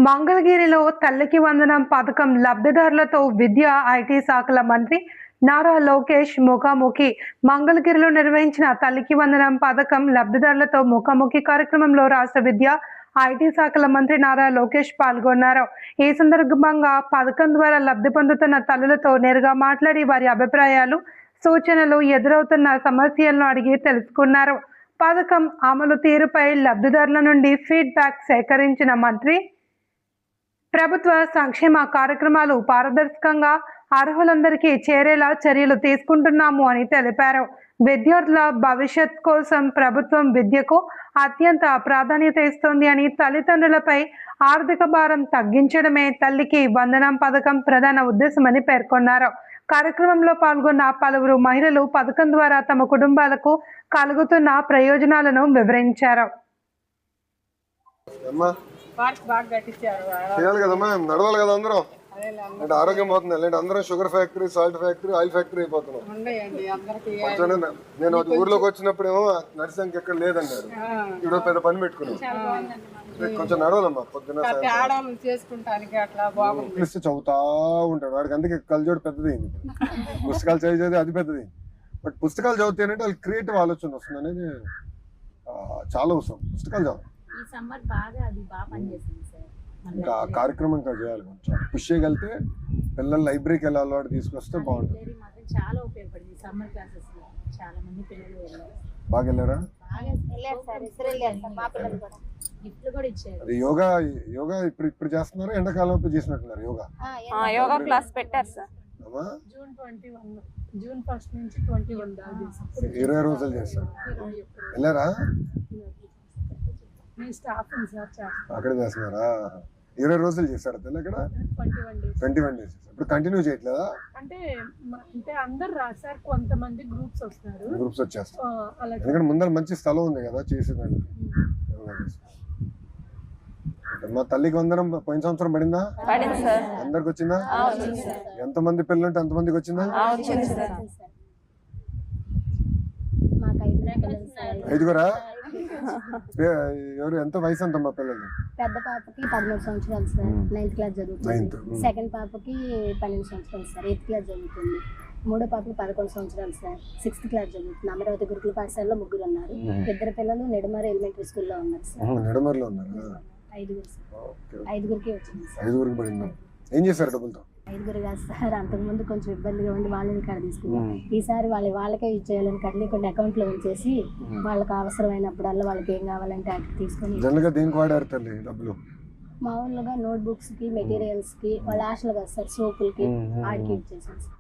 మంగళగిరిలో తల్లికి వందనం పథకం లబ్ధిదారులతో విద్యా, ఐటీ శాఖల మంత్రి నారా లోకేష్ ముఖాముఖి. మంగళగిరిలో నిర్వహించిన తల్లికి వందనం పథకం లబ్ధిదారులతో ముఖాముఖి కార్యక్రమంలో రాష్ట్ర విద్యా, ఐటీ శాఖల మంత్రి నారా లోకేష్ పాల్గొన్నారు. ఈ సందర్భంగా పథకం ద్వారా లబ్ధి పొందుతున్న తల్లులతో నేరుగా మాట్లాడి వారి అభిప్రాయాలు, సూచనలు, ఎదురవుతున్న సమస్యలను అడిగి తెలుసుకున్నారు. పథకం అమలు తీరుపై లబ్ధిదారుల నుండి ఫీడ్బ్యాక్ సేకరించిన మంత్రి ప్రభుత్వ సంక్షేమ కార్యక్రమాలు పారదర్శకంగా అర్హులందరికీ చేరేలా చర్యలు తీసుకుంటున్నాము అని తెలిపారు. విద్యార్థుల భవిష్యత్ కోసం ప్రభుత్వం విద్యకు అత్యంత ప్రాధాన్యత ఇస్తోంది అని, తల్లిదండ్రులపై ఆర్థిక భారం తగ్గించడమే తల్లికి వందనం పథకం ప్రధాన ఉద్దేశమని పేర్కొన్నారు. కార్యక్రమంలో పాల్గొన్న పలువురు మహిళలు పథకం ద్వారా తమ కుటుంబాలకు కలుగుతున్న ప్రయోజనాలను వివరించారు. చేయాలి కదమ్మా, నడవాలి కదా అందరం. అంటే ఆరోగ్యం పోతుంది. లేదంటే అందరం sugar factory, salt factory, oil factory అయిపోతున్నాం. నేను ఊర్లోకి వచ్చినప్పుడు ఏమో నర్సింగ్ ఎక్కడ లేదన్నారు. ఇప్పుడు పెద్ద పని పెట్టుకున్నాం. కొంచెం నడవాలమ్మా పొద్దున చదువుతా ఉంటాడు. వాడికి అందుకే కళ్ళజోడు పెద్దది, పుస్తకాలు చదివేది అది పెద్దది. బట్ పుస్తకాలు చదివితేనంటే వాళ్ళకి క్రియేటివ్ ఆలోచన వస్తుంది అనేది చాలా అవసరం. పుస్తకాలు చదవాలి. ఇంకా కార్యక్రమం ఇంకా చేయాలి, కొంచెం పుష్ చేయగలిగితే పిల్లలు లైబ్రరీకి వెళ్ళే అలవాటు తీసుకొస్తే బాగుంటుంది. చాలా ఉపయోగపడింది. సమ్మర్ క్లాసెస్ లో చాలా మంది పిల్లలు బాగా వెళ్ళారా? అది యోగా యోగా ఇప్పుడు చేస్తున్నారు. ఎండాకాలం ఇప్పుడు చేసినట్టున్నారు యోగా. యోగా క్లాస్ పెట్టారు సార్. జూన్ 1 నుంచి 21 దాకా 20 రోజులు చేస్తారు. వెళ్ళారా? అక్కడ చేస్తున్నారా? 20 రోజులు చేస్తారా పిల్లలు ఇక్కడ? 21 డేస్. ఇప్పుడు కంటిన్యూ చేయట్లేదా? అంటే అందరు రాశారు, కొంతమంది గ్రూప్స్ వస్తారు. గ్రూప్స్ వచ్చేస్తారు. ఎందుకంటే ముందర మంచి స్థలం ఉంది కదా చేసేదానికి. మా తల్లికి వందనం పోయిన సంవత్సరం పడిందా? అందరికి వచ్చిందా? ఎంతమంది పిల్లలు ఉంటే అంతమందికి వచ్చిందా? ఐదుగురా? ఎవరు? ఎంత వయసు ఎంత మా పిల్లలు? పెద్ద పాపకి 13 సంవత్సరాలు సార్, 9th క్లాస్ చదువుతుంది. సెకండ్ పాపకి 12 సంవత్సరాలు సార్, 8th క్లాస్ చదువుతుంది. మూడో పాపకి 11 సంవత్సరాలు సార్, 6th క్లాస్ చదువుతుంది. అమరావతి గురుకుల పాఠశాలలో 3 ఉన్నారు. 2 పిల్లలు నెడమర్ ఎలిమెంటరీ స్కూల్లో ఉన్నారు సార్. నెడమర్లో ఉన్నారు. 5గురు సార్. 5గురికి వచ్చింది సార్. 5గురికి పడిందా? ఏం చేశారు డబ్బులతో? 5గురు కాదు సార్, అంతకుముందు కొంచెం ఇబ్బందిగా ఉండి వాళ్ళని కాడ తీసుకున్నాం. ఈసారి వాళ్ళకే ఇచ్చేయాలని కట్లి కొన్ని అకౌంట్లో ఉంచేసి వాళ్ళకి అవసరమైనప్పుడల్లా వాళ్ళకి ఏం కావాలంటే అక్కడ తీసుకొని. జనరల్గా దేనికి వాడారు తల్లి డబ్బులు? మామూలుగా నోట్ బుక్స్ కి, మెటీరియల్స్ కి, వాళ్ళ హాస్టల్ కదా సార్, సోపులకి ఆడికి ఇచ్చేసాను సార్.